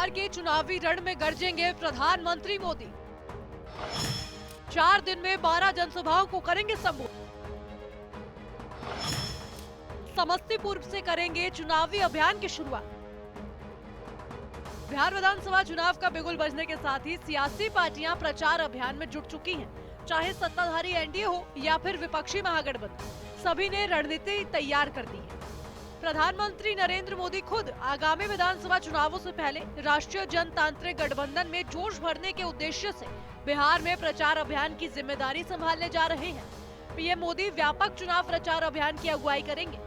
बिहार के चुनावी रण में गरजेंगे प्रधानमंत्री मोदी। 4 दिन में 12 जनसभाओं को करेंगे संबोधित। समस्तीपुर से करेंगे चुनावी अभियान की शुरुआत। बिहार विधानसभा चुनाव का बिगुल बजने के साथ ही सियासी पार्टियां प्रचार अभियान में जुट चुकी हैं। चाहे सत्ताधारी एनडीए हो या फिर विपक्षी महागठबंधन, सभी ने रणनीति तैयार कर दी है। प्रधानमंत्री नरेंद्र मोदी खुद आगामी विधानसभा चुनावों से पहले राष्ट्रीय जनतांत्रिक गठबंधन में जोश भरने के उद्देश्य से बिहार में प्रचार अभियान की जिम्मेदारी संभालने जा रहे हैं। पीएम मोदी व्यापक चुनाव प्रचार अभियान की अगुवाई करेंगे।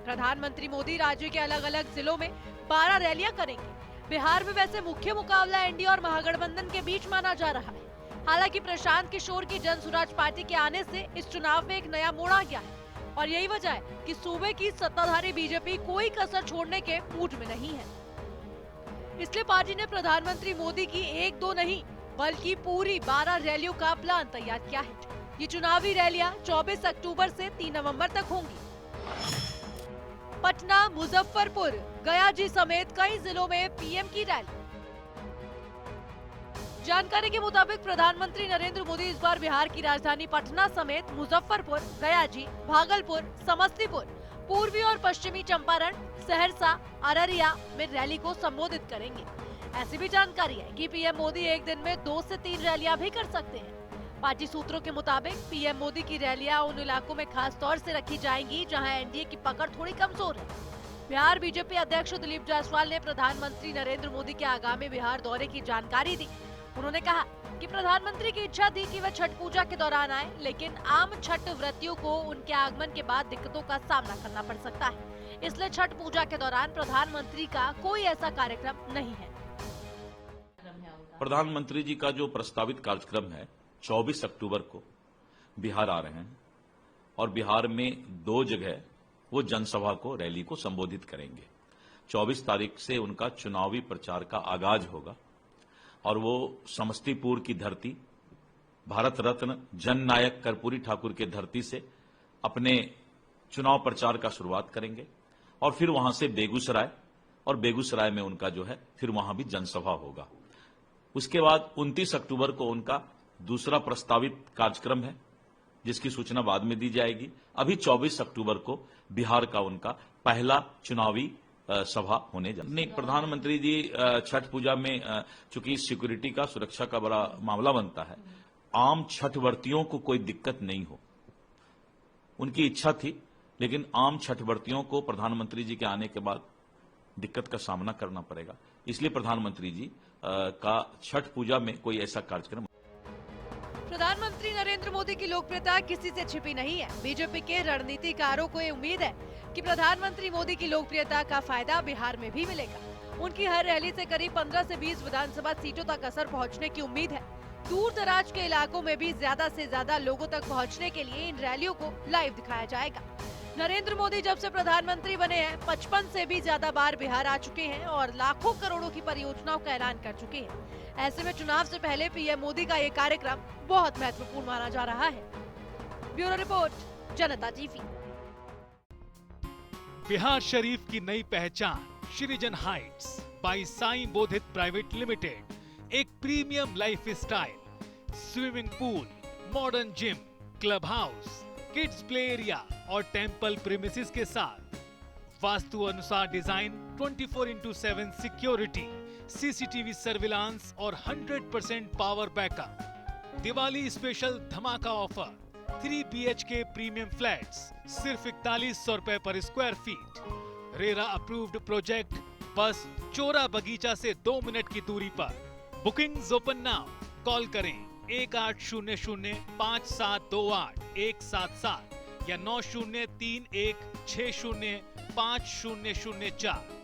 प्रधानमंत्री मोदी राज्य के अलग अलग जिलों में 12 रैलियां करेंगे। बिहार में वैसे मुख्य मुकाबला एनडीए और महागठबंधन के बीच माना जा रहा है। हालांकि प्रशांत किशोर की जन स्वराज पार्टी के आने से इस चुनाव में एक नया मोड़ आ गया है और यही वजह है कि सूबे की सत्ताधारी बीजेपी कोई कसर छोड़ने के मूड में नहीं है। इसलिए पार्टी ने प्रधानमंत्री मोदी की 1-2 नहीं बल्कि पूरी 12 रैलियों का प्लान तैयार किया है। ये चुनावी रैलियां 24 अक्टूबर से 3 नवंबर तक होंगी। पटना, मुजफ्फरपुर, गया जी समेत कई जिलों में पीएम की रैली। जानकारी के मुताबिक प्रधानमंत्री नरेंद्र मोदी इस बार बिहार की राजधानी पटना समेत मुजफ्फरपुर, गयाजी, भागलपुर, समस्तीपुर, पूर्वी और पश्चिमी चंपारण, सहरसा, अररिया में रैली को संबोधित करेंगे। ऐसी भी जानकारी है कि पीएम मोदी एक दिन में 2 से 3 रैलियां भी कर सकते हैं। पार्टी सूत्रों के मुताबिक पीएम मोदी की रैलियां उन इलाकों में खास तौर से रखी जाएंगी जहां एनडीए की पकड़ थोड़ी कमजोर है। बिहार बीजेपी अध्यक्ष दिलीप जायसवाल ने प्रधानमंत्री नरेंद्र मोदी के आगामी बिहार दौरे की जानकारी दी। उन्होंने कहा कि प्रधानमंत्री की इच्छा थी कि वह छठ पूजा के दौरान आए, लेकिन आम छठ व्रतियों को उनके आगमन के बाद दिक्कतों का सामना करना पड़ सकता है। इसलिए छठ पूजा के दौरान प्रधानमंत्री का कोई ऐसा कार्यक्रम नहीं है। प्रधानमंत्री जी का जो प्रस्तावित कार्यक्रम है 24 अक्टूबर को बिहार आ रहे हैं और बिहार में 2 जगह वो जनसभा को, रैली को संबोधित करेंगे। 24 तारीख से उनका चुनावी प्रचार का आगाज होगा और वो समस्तीपुर की धरती, भारत रत्न जननायक कर्पूरी ठाकुर के धरती से अपने चुनाव प्रचार का शुरुआत करेंगे और फिर वहां से बेगूसराय, और बेगूसराय में उनका जो है फिर वहां भी जनसभा होगा। उसके बाद 29 अक्टूबर को उनका दूसरा प्रस्तावित कार्यक्रम है जिसकी सूचना बाद में दी जाएगी। अभी 24 अक्टूबर को बिहार का उनका पहला चुनावी सभा होने जा नहीं। प्रधानमंत्री जी छठ पूजा में चूंकि सिक्योरिटी का, सुरक्षा का बड़ा मामला बनता है, आम छठ व्रतियों को कोई दिक्कत नहीं हो, उनकी इच्छा थी, लेकिन आम छठ व्रतियों को प्रधानमंत्री जी के आने के बाद दिक्कत का सामना करना पड़ेगा। इसलिए प्रधानमंत्री जी का छठ पूजा में कोई ऐसा कार्यक्रम। प्रधानमंत्री नरेंद्र मोदी की लोकप्रियता किसी से छिपी नहीं है। बीजेपी के रणनीतिकारों को ये उम्मीद है कि प्रधानमंत्री मोदी की लोकप्रियता का फायदा बिहार में भी मिलेगा। उनकी हर रैली से करीब 15 से 20 विधानसभा सीटों तक असर पहुंचने की उम्मीद है। दूर दराज के इलाकों में भी ज्यादा से ज्यादा लोगों तक पहुंचने के लिए इन रैलियों को लाइव दिखाया जाएगा। नरेंद्र मोदी जब से प्रधानमंत्री बने हैं 55 से भी ज्यादा बार बिहार आ चुके हैं और लाखों करोड़ों की परियोजनाओं का ऐलान कर चुके हैं। ऐसे में चुनाव से पहले पीएम मोदी का ये कार्यक्रम बहुत महत्वपूर्ण माना जा रहा है। Bureau report, Janta TV. Bihar Sharif की नई पहचान Srijan heights by Sai Bodhit private limited एक premium lifestyle, swimming pool, modern gym, club house, kids play area और टेम्पल प्रीमिसेस के साथ वास्तु अनुसार डिजाइन, 24/7 सिक्योरिटी, सीसीटीवी सर्विलांस और 100% पावर बैकअप। दिवाली स्पेशल धमाका ऑफर, 3 BHK प्रीमियम फ्लैट्स सिर्फ 4100 रुपए पर square feet. RERA approved project बस चोरा बगीचा से 2 मिनट की दूरी पर। Bookings open now. कॉल करें 18005728 177 या 9031605004।